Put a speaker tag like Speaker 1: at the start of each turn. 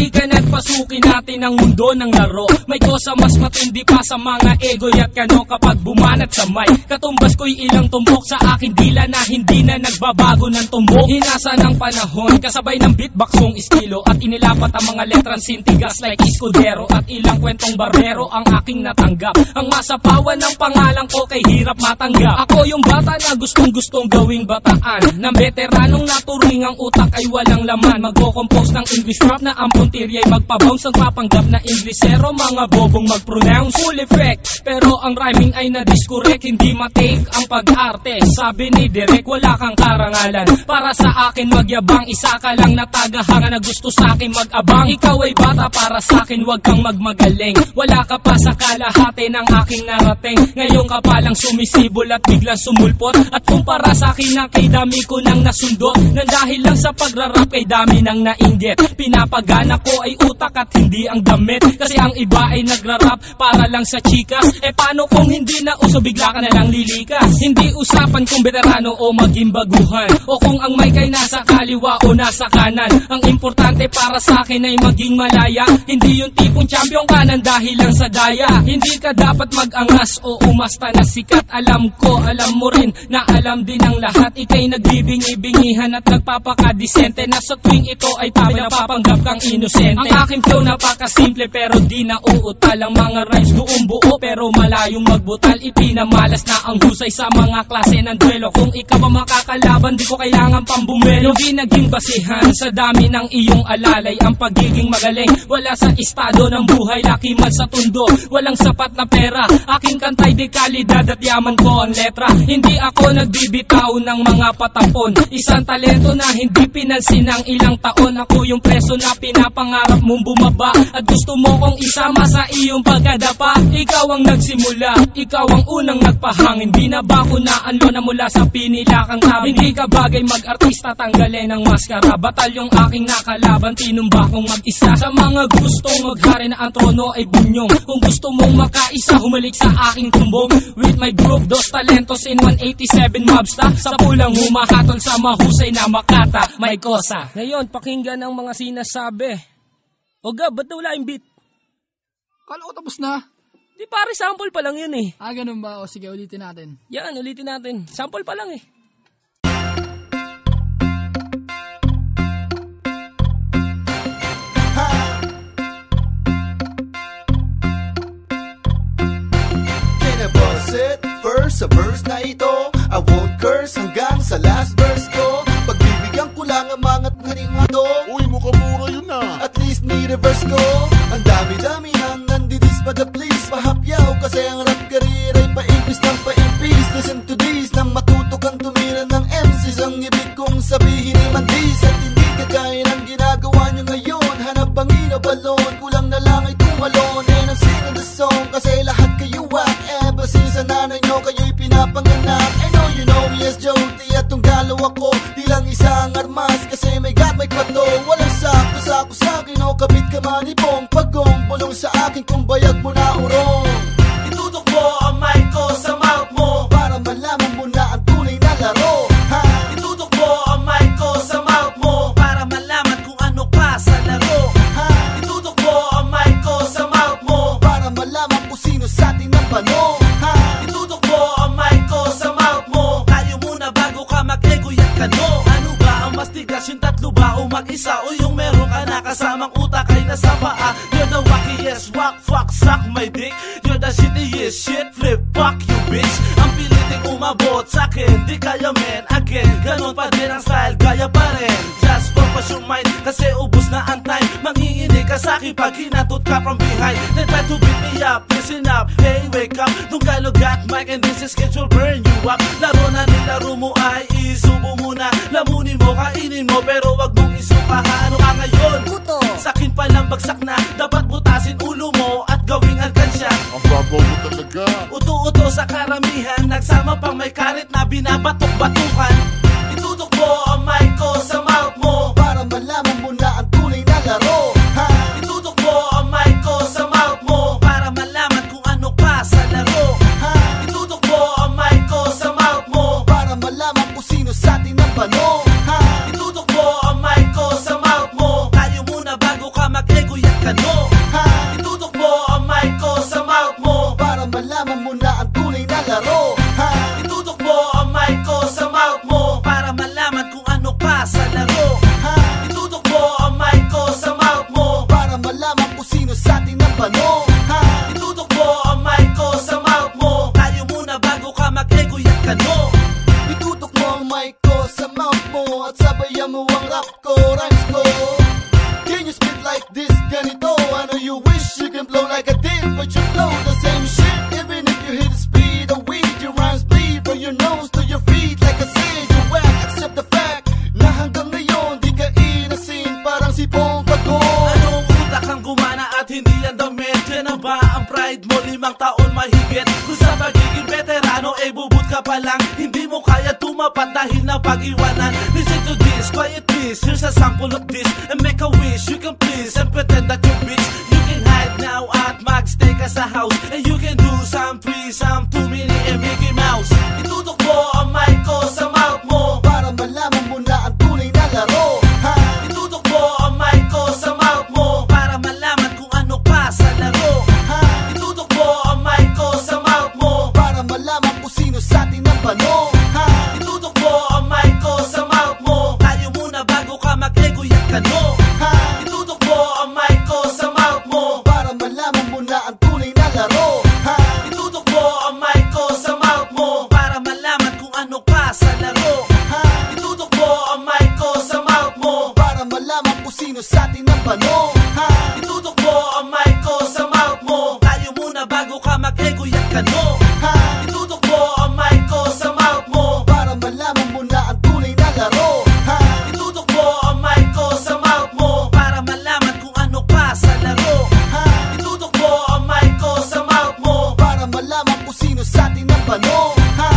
Speaker 1: halika na't pasukin natin ang mundo ng laro. May kosa mas matindi pa sa mga ego'y at kano kapag bumanat sa mic. Katumbas ko'y ilang tumbok sa aking dila na hindi na nagbabago ng tumbok. Hinasa ng panahon, kasabay ng beatbox kong estilo at inilapat ang mga letrang sintigas like Escudero at ilang kwentong barbero ang aking natanggap. Ang masapawan ng pangalan ko kay hirap matanggap. Ako yung bata na gustong gawing bataan, ng veteranong naturing ang utak ay walang laman. Magko-compose ng English rap na ang puntirya'y magpabounce. Ang papanggap na Inglesero, mga bobong mag-pronounce. Full effect, pero ang rhyming ay na-discorrect. Hindi matake ang pag-arte, sabi ni Direk, wala kang karangalan. Para sa akin magyabang, isa ka lang na tagahanga na gusto sa akin mag-abang. Ikaw ay bata para sa akin, wag kang magmagaling. Wala ka pa sa kalahati ng aking narating. Ngayon ka palang sumisibol at biglang sumulpot. At kumpara sa akin na kay dami ko nang nasundot, nang dahil lang sa pagrarap kay dami nang nainggit. Pinapagana ko ay utak at hindi ang damit, kasi ang iba ay nagrarap para lang sa chikas. E paano kung hindi na uso, bigla ka na lang lilikas. Hindi usapan kung veterano o maging baguhan, o kung ang mic ay nasa kaliwa o nasa kanan. Ang importante para sa akin ay maging malaya, hindi yung tipong champion ka nang dahil lang sa daya. Hindi ka dapat mag-angas o umasta na sikat. Alam ko, alam mo rin na alam din ang lahat. Ika'y nagbibingi-bingihan at nagpapakadisente, na sa tuwing ito ay tabi napapanggap kang inosente. Ang aking flow napakasimple pero di na uutal. Ang mga rhymes buong buo pero malayong magbutal. Ipinamalas na ang husay sa mga klase ng duelo. Kung ikaw ang makakalaban, di ko kailangan pang bumelo. Di naging basihan sa dami ng iyong alalay ang pagiging magaling. Wala sa estado ng buhay, laki man sa tundo, walang sapat na pera. Aking kantay di kalidad at yaman ko ang letra. Hindi ako nagbibitaw ng mga patapon, isang talento na hindi pinansin ng ilang taon. Ako yung preso na pinapangarap mong bumaba, at gusto mo kong isama sa iyong pagkadapa. Ikaw ang nagsimula, ikaw ang unang nagpahangin. Di na ba ko naanlo na mula sa pinila kang tabi? Hindi ka bagay mag-artista, tanggalin ang maskara. Batalyong aking nakalaban, tinumba kong mag-isa. Sa mga gustong maghari na ang trono ay bunyong, kung gusto mong makaisa, humalik sa aking tumbong. With my group, Dos Talentos in 187 Mobsta, sa pulang humahatol sa mahusay na makata. May kosa. Ngayon, pakinggan ang mga sinasabi. O Gab, ba't wala yung beat?
Speaker 2: Kala ko tapos na.
Speaker 1: Di pare, sample pa lang yun eh.
Speaker 2: Ganun ba? O sige, ulitin natin.
Speaker 1: Yan, ulitin natin. Sample pa lang eh.
Speaker 3: Verse sa verse na ito, I won't curse hanggang sa last verse ko. Pagbibigyan ko lang ang mga naningado.
Speaker 4: Uy, mukhang yun na.
Speaker 3: At least may reverse ko. Ang dami-dami hang nandidis pa the please pahapyaw, kasi ang rap career ay paimpis ng paimpis. Listen to this, na matuto kang tumira ng MCs. Ang ibig kong sabihin ay mandis, at hindi kagaya ng ginagawa nyo ngayon. Hanap bangin o balon, kulang na lang ay tumalon. And I'm singing the song kasi lahat kayo whack. Ever since ang nanay nyo kayo'y pinapanganak. I know you know me as Jody at tunggalo ako. Di lang isang armas kasi may God may kwato. Walang sako-sako sa'kin o kabit ka manibong. Pagkong bulong sa akin kung bayag mo na urong. Itutok mo ang mic ko sa mouth mo para malaman mo na ang tunay na laro. Itutok mo ang mic ko sa mouth mo para malaman kung ano pa sa laro. Itutok mo ang mic ko sa mouth mo para malaman kung sino sa atin ang pano. Itutok mo ang mic ko sa mouth mo. Tayo muna bago ka mag-egoyat ka no. Ano ba ang mas tigas, yung tatlo ba o mag-isa? O yung meron ka na kasamang utak ay nasa paa? You're the wackiest, whack, fuck, suck my dick. You're the shittiest shit, flip, fuck you bitch. Ang piliting umabot sa'kin, di kaya men. Again, ganun pa din ang style, gaya pa rin. Just focus your mind, kasi ubus na ang time. Manginginig ka sa'kin pag hinatot ka from behind. Then try to beat me up, listen up, hey wake up. Tunggalo got mic and this is sketch will burn you up. Laro na nilaro mo ay isubo muna. Lamunin mo, kainin mo, pero wag mong isuka. Ano ka ngayon? Puto. Sa'kin palang bagsak na, dapat butasin ulo mo at gawing alkansya.
Speaker 4: Ang babaw mo talaga.
Speaker 3: Uto-uto sa karamihan, nagsama pang may karit na binabatok-batukan. Itutok mo ang mic ko sa mouth mo para malaman mo na ang tunay na laro. Itutok mo ang mic ko sa mouth mo para malaman kung ano pa sa laro. Itutok mo ang mic ko sa mouth mo para malaman kung sino sa atin ang pano. Itutok mo ang mic rap ko, rhymes ko. Can you spit like this, ganito? I know you wish you can blow like I did, but you flow the same shit. Even if you hit the speed of weed, your rhymes bleed from your nose to your feet. Like I said, you whack, accept the fact na hanggang ngayon di ka inasin, parang si Pong Pagong.
Speaker 5: Anong utak ang gumana at hindi yan damit? Yan na ba ang pride mo? 5 taon mahigit. Kung sa pagiging veterano, bubut ka pa lang. Hindi mo kaya tumapat dahil na pag-iwanan. Listen to this, quiet please. Here's a sample of this, and make a wish. You can please and pretend that you're rich. You can hide now at magstay ka sa house, and you can do some 3, some 2 mini and Mickey Mouse. Itutok mo ang mic ko sa mouth mo
Speaker 3: para malaman mo na ang tunay na laro. Ha?
Speaker 5: Itutok mo ang mic ko sa mouth mo para malaman kung ano pa sa laro.
Speaker 3: Ha?
Speaker 5: Itutok mo ang mic ko sa mouth mo
Speaker 3: para malaman kung sino sa atin ang pano. Ha?
Speaker 5: Itutok mo ang mic ko sa mouth mo. Tayo muna bago ka mag-ego yak ka no.
Speaker 3: Ha?
Speaker 5: Itutok mo ang mic ko sa mouth mo
Speaker 3: para malaman mo na ang tunay na laro. Ha?
Speaker 5: Itutok mo ang mic ko sa mouth mo para malaman kung ano pa sa laro.
Speaker 3: Ha?
Speaker 5: Itutok mo ang mic ko sa mouth mo
Speaker 3: para malaman kung sino sa atin ang pano. Ha?
Speaker 5: Itutok mo ang mic ko sa mouth mo. Tayo muna bago ka mag-ego yak ka no.
Speaker 3: Ha?
Speaker 5: Itutok mo ang mic ko sa mouth mo
Speaker 3: para malaman mo na ang tunay na laro. Ha?
Speaker 5: Itutok mo ang mic ko sa mouth mo para malaman kung ano pa sa laro.
Speaker 3: Ha?
Speaker 5: Itutok mo ang mic ko sa mouth mo
Speaker 3: para malaman kung sino sa atin ang pano. Ha?